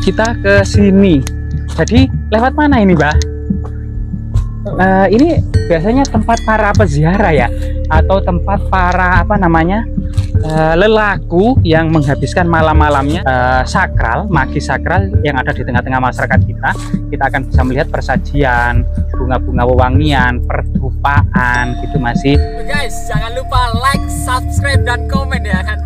kita ke sini. Jadi lewat mana ini, Mbak? Ini biasanya tempat para peziarah ya, atau tempat para lelaku yang menghabiskan malam-malamnya sakral, magis sakral yang ada di tengah-tengah masyarakat kita. Kita akan bisa melihat persajian, bunga-bunga wewangian, perdupaan gitu masih. Guys, jangan lupa like, subscribe dan komen ya kan.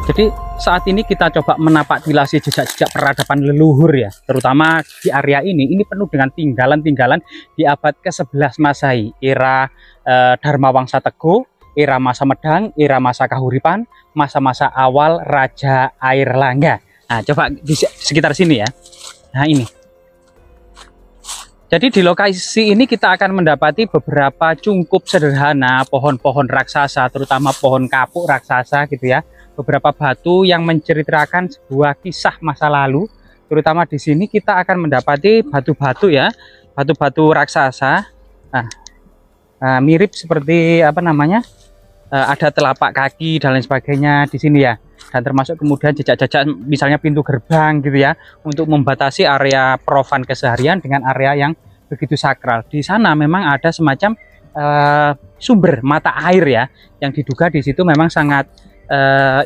Jadi saat ini kita coba menapak tilasi jejak-jejak peradaban leluhur ya, terutama di area ini penuh dengan tinggalan-tinggalan di abad ke-11 Masehi, era Dharma Wangsa Teguh, era masa Medang, era masa Kahuripan, masa-masa awal Raja Airlangga. Nah, coba di sekitar sini ya. Nah, ini. Jadi di lokasi ini kita akan mendapati beberapa cungkup sederhana, pohon-pohon raksasa, terutama pohon kapuk raksasa gitu ya. Beberapa batu yang menceritakan sebuah kisah masa lalu. Terutama di sini kita akan mendapati batu-batu ya, batu-batu raksasa. Nah, mirip seperti ada telapak kaki dan lain sebagainya di sini ya. Dan termasuk kemudian jejak-jejak misalnya pintu gerbang gitu ya, untuk membatasi area profan keseharian dengan area yang begitu sakral. Di sana memang ada semacam sumber mata air ya, yang diduga di situ memang sangat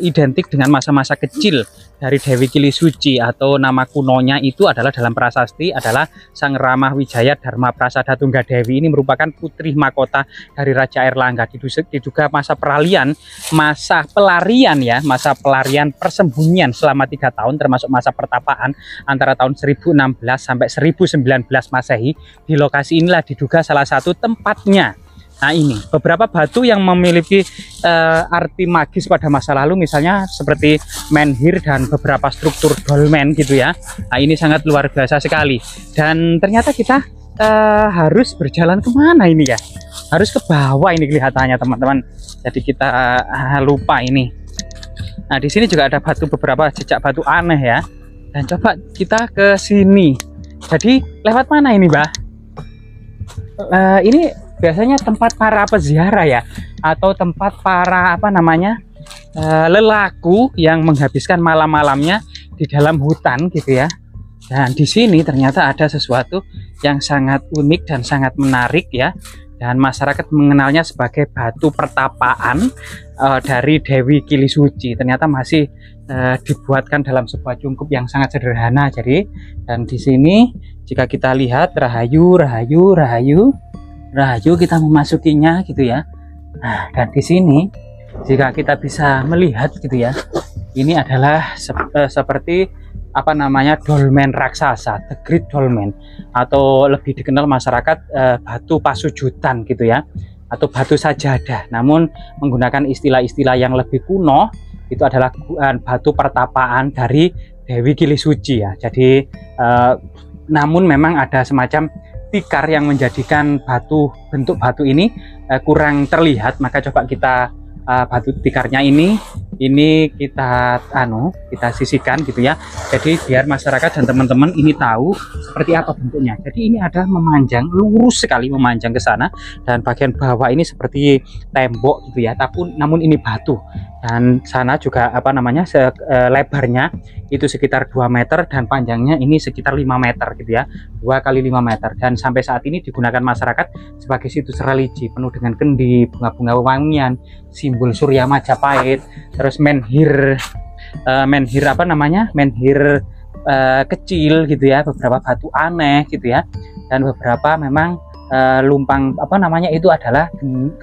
identik dengan masa-masa kecil dari Dewi Kilisuci, atau nama kunonya itu adalah dalam prasasti adalah Sang Ramah Wijaya Dharma Prasada Tunggadewi. Ini merupakan putri mahkota dari Raja Airlangga. Diduga masa peralihan, masa pelarian ya, masa pelarian persembunyian selama 3 tahun, termasuk masa pertapaan antara tahun 1016 sampai 1019 Masehi. Di lokasi inilah diduga salah satu tempatnya. Nah, ini beberapa batu yang memiliki arti magis pada masa lalu, misalnya seperti menhir dan beberapa struktur dolmen gitu ya. Nah, ini sangat luar biasa sekali. Dan ternyata kita harus berjalan kemana ini ya? Harus ke bawah ini kelihatannya teman-teman. Jadi kita lupa ini. Nah, di sini juga ada beberapa jejak batu aneh ya. Dan coba kita ke sini. Jadi lewat mana ini, Mbak? Ini biasanya tempat para peziarah ya, atau tempat para lelaku yang menghabiskan malam-malamnya di dalam hutan gitu ya. Dan di sini ternyata ada sesuatu yang sangat unik dan sangat menarik ya, dan masyarakat mengenalnya sebagai batu pertapaan dari Dewi Kilisuci. Ternyata masih dibuatkan dalam sebuah cungkup yang sangat sederhana. Jadi, dan di sini jika kita lihat rahayu kita memasukinya gitu ya. Nah, dan di sini jika kita bisa melihat gitu ya, ini adalah seperti dolmen raksasa, the great dolmen, atau lebih dikenal masyarakat batu pasujutan gitu ya, atau batu sajadah. Namun menggunakan istilah-istilah yang lebih kuno, itu adalah batu pertapaan dari Dewi Kilisuci ya. Jadi namun memang ada semacam tikar yang menjadikan bentuk batu ini kurang terlihat. Maka coba kita batu tikarnya ini kita sisihkan gitu ya. Jadi biar masyarakat dan teman-teman ini tahu seperti apa bentuknya. Jadi ini ada memanjang, lurus sekali memanjang ke sana, dan bagian bawah ini seperti tembok gitu ya. Namun ini batu, dan sana juga lebarnya itu sekitar 2 meter dan panjangnya ini sekitar 5 meter gitu ya, 2 kali 5 meter. Dan sampai saat ini digunakan masyarakat sebagai situs religi, penuh dengan kendi, bunga-bunga wewangian, simbol Surya Majapahit, terus menhir kecil gitu ya, beberapa batu aneh gitu ya, dan beberapa memang lumpang itu adalah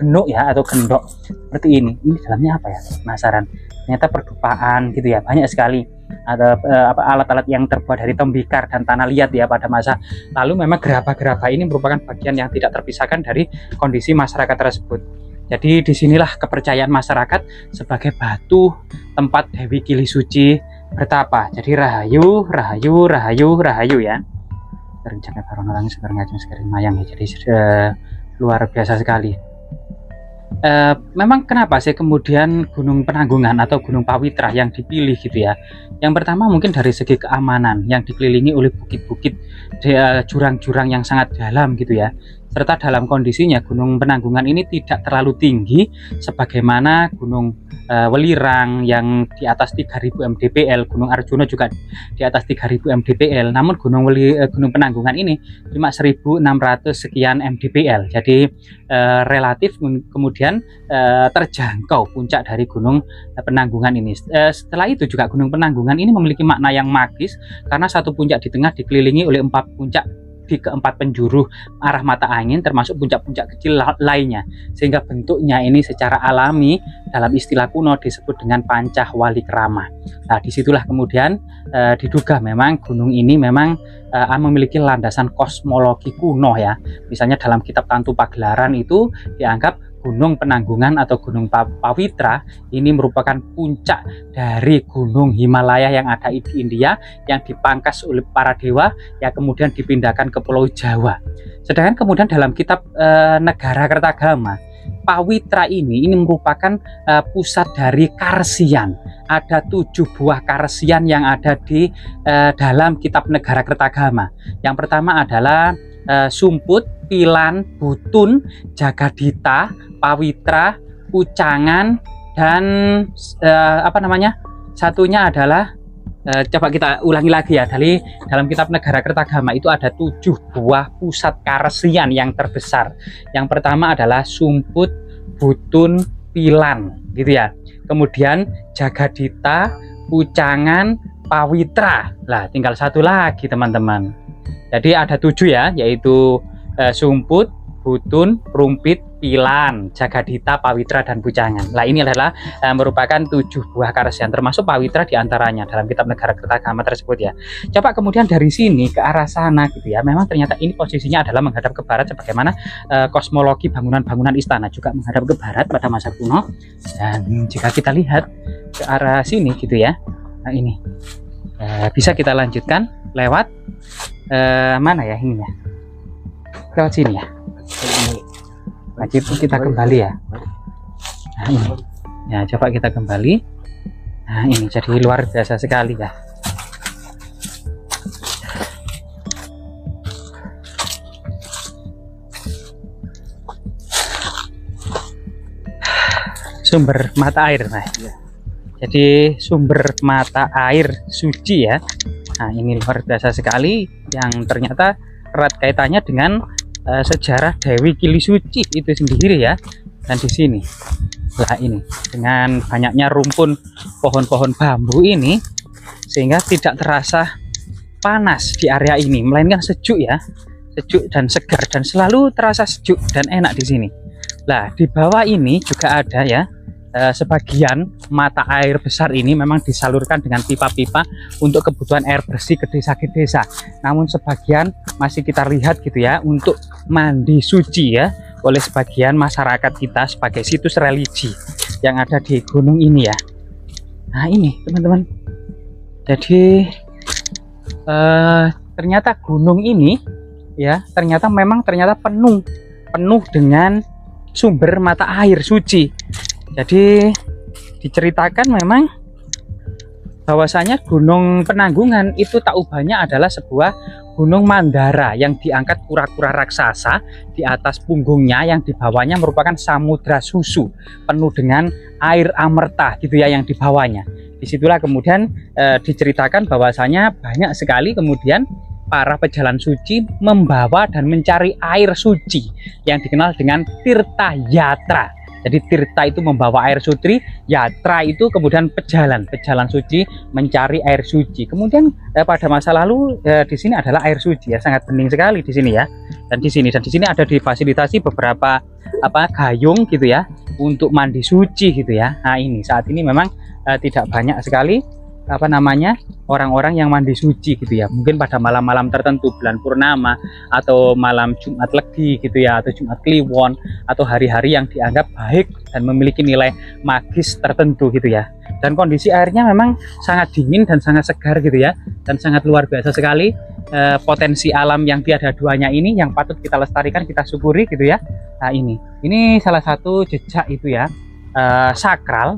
genuk ya, atau gendok seperti ini. Ini dalamnya apa ya? Penasaran. Ternyata perdupaan gitu ya, banyak sekali. Ada alat-alat yang terbuat dari tembikar dan tanah liat ya pada masa lalu. Memang gerabah-gerabah ini merupakan bagian yang tidak terpisahkan dari kondisi masyarakat tersebut. Jadi disinilah kepercayaan masyarakat sebagai batu tempat Dewi Kilisuci bertapa. Jadi rahayu ya. Rencana barang sekarang mayang ya. Jadi luar biasa sekali. Memang kenapa sih kemudian Gunung Penanggungan atau Gunung Pawitra yang dipilih gitu ya? Yang pertama mungkin dari segi keamanan, yang dikelilingi oleh bukit-bukit, jurang-jurang yang sangat dalam gitu ya. serta dalam kondisinya Gunung Penanggungan ini tidak terlalu tinggi sebagaimana Gunung Welirang yang di atas 3000 mdpl, Gunung Arjuna juga di atas 3000 mdpl. Namun Gunung Penanggungan ini cuma 1600 sekian mdpl. Jadi relatif kemudian terjangkau puncak dari Gunung Penanggungan ini. Setelah itu juga Gunung Penanggungan ini memiliki makna yang magis karena satu puncak di tengah dikelilingi oleh 4 puncak di keempat penjuru arah mata angin, termasuk puncak-puncak kecil lainnya, sehingga bentuknya ini secara alami dalam istilah kuno disebut dengan pancah walikrama. Nah, disitulah kemudian diduga memang gunung ini memang memiliki landasan kosmologi kuno ya. Misalnya dalam kitab Tantu Pagelaran itu dianggap Gunung Penanggungan atau Gunung Pawitra ini merupakan puncak dari Gunung Himalaya yang ada di India, yang dipangkas oleh para dewa yang kemudian dipindahkan ke Pulau Jawa. Sedangkan kemudian dalam kitab Negara Kertagama, Pawitra ini merupakan pusat dari Karsian. Ada 7 buah Karsian yang ada di dalam kitab Negara Kertagama. Yang pertama adalah Sumput, Pilan, Butun, Jagadita, Pawitra, Pucangan, dan satunya adalah coba kita ulangi lagi ya, dari dalam kitab Negara Kertagama itu ada 7 buah pusat Karsian yang terbesar. Yang pertama adalah Sumput, Butun, Pilan gitu ya. Kemudian Jagadita, Pucangan, Pawitra. Lah tinggal satu lagi teman-teman. Jadi ada 7 ya, yaitu Sumput, Butun, Rumpit, Pilan, Jagadita, Pawitra, dan Pucangan. Nah ini adalah merupakan 7 buah Karsian, termasuk Pawitra diantaranya dalam kitab Negara Kertagama tersebut ya. Coba kemudian dari sini ke arah sana gitu ya, memang ternyata ini posisinya adalah menghadap ke barat sebagaimana kosmologi bangunan-bangunan istana juga menghadap ke barat pada masa kuno. Dan jika kita lihat ke arah sini gitu ya, nah ini bisa kita lanjutkan lewat mana ya ini ya, lewat sini ya. Nah, kita kembali ya. Nah, ini ya, coba kita kembali. Nah ini jadi luar biasa sekali ya. Sumber mata air. Nah jadi sumber mata air suci ya. Nah ini luar biasa sekali, yang ternyata erat kaitannya dengan sejarah Dewi Kili Suci itu sendiri ya. Dan di sini lah ini dengan banyaknya rumpun pohon-pohon bambu ini, sehingga tidak terasa panas di area ini, melainkan sejuk ya, sejuk dan segar, dan selalu terasa sejuk dan enak di sini. Nah di bawah ini juga ada ya, sebagian mata air besar ini memang disalurkan dengan pipa-pipa untuk kebutuhan air bersih ke desa-desa. Namun sebagian masih kita lihat gitu ya untuk mandi suci ya oleh sebagian masyarakat kita sebagai situs religi yang ada di gunung ini ya. Nah ini teman-teman, jadi ternyata gunung ini ya ternyata penuh dengan sumber mata air suci. Jadi diceritakan memang bahwasanya Gunung Penanggungan itu tak ubahnya adalah sebuah gunung Mandara yang diangkat kura-kura raksasa di atas punggungnya, yang di bawahnya merupakan samudra susu penuh dengan air amerta gitu ya yang di bawahnya. Disitulah kemudian diceritakan bahwasanya banyak sekali kemudian para pejalan suci membawa dan mencari air suci yang dikenal dengan Tirta Yatra. Jadi Tirta itu membawa air suci, Yatra itu kemudian pejalan suci mencari air suci. Kemudian pada masa lalu di sini adalah air suci ya, sangat bening sekali di sini ya. Dan di sini ada difasilitasi beberapa gayung gitu ya untuk mandi suci gitu ya. Nah ini saat ini memang tidak banyak sekali orang-orang yang mandi suci gitu ya, mungkin pada malam-malam tertentu, bulan purnama atau malam Jumat Legi gitu ya, atau Jumat Kliwon, atau hari-hari yang dianggap baik dan memiliki nilai magis tertentu gitu ya. Dan kondisi airnya memang sangat dingin dan sangat segar gitu ya, dan sangat luar biasa sekali. Potensi alam yang tiada duanya ini yang patut kita lestarikan, kita syukuri gitu ya. Nah ini salah satu jejak itu ya,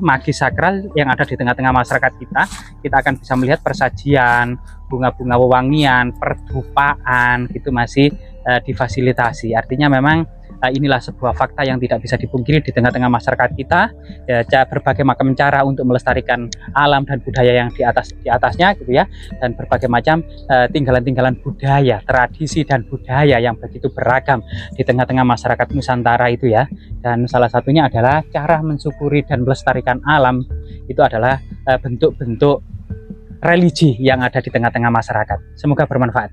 magis sakral yang ada di tengah-tengah masyarakat kita. Kita akan bisa melihat persajian, bunga-bunga wewangian, perdupaan gitu masih difasilitasi. Artinya memang inilah sebuah fakta yang tidak bisa dipungkiri di tengah-tengah masyarakat kita. Ya, berbagai macam cara untuk melestarikan alam dan budaya yang di atasnya gitu ya, dan berbagai macam tinggalan-tinggalan budaya, tradisi dan budaya yang begitu beragam di tengah-tengah masyarakat Nusantara itu ya. Dan salah satunya adalah cara mensyukuri dan melestarikan alam itu adalah bentuk-bentuk religi yang ada di tengah-tengah masyarakat. Semoga bermanfaat.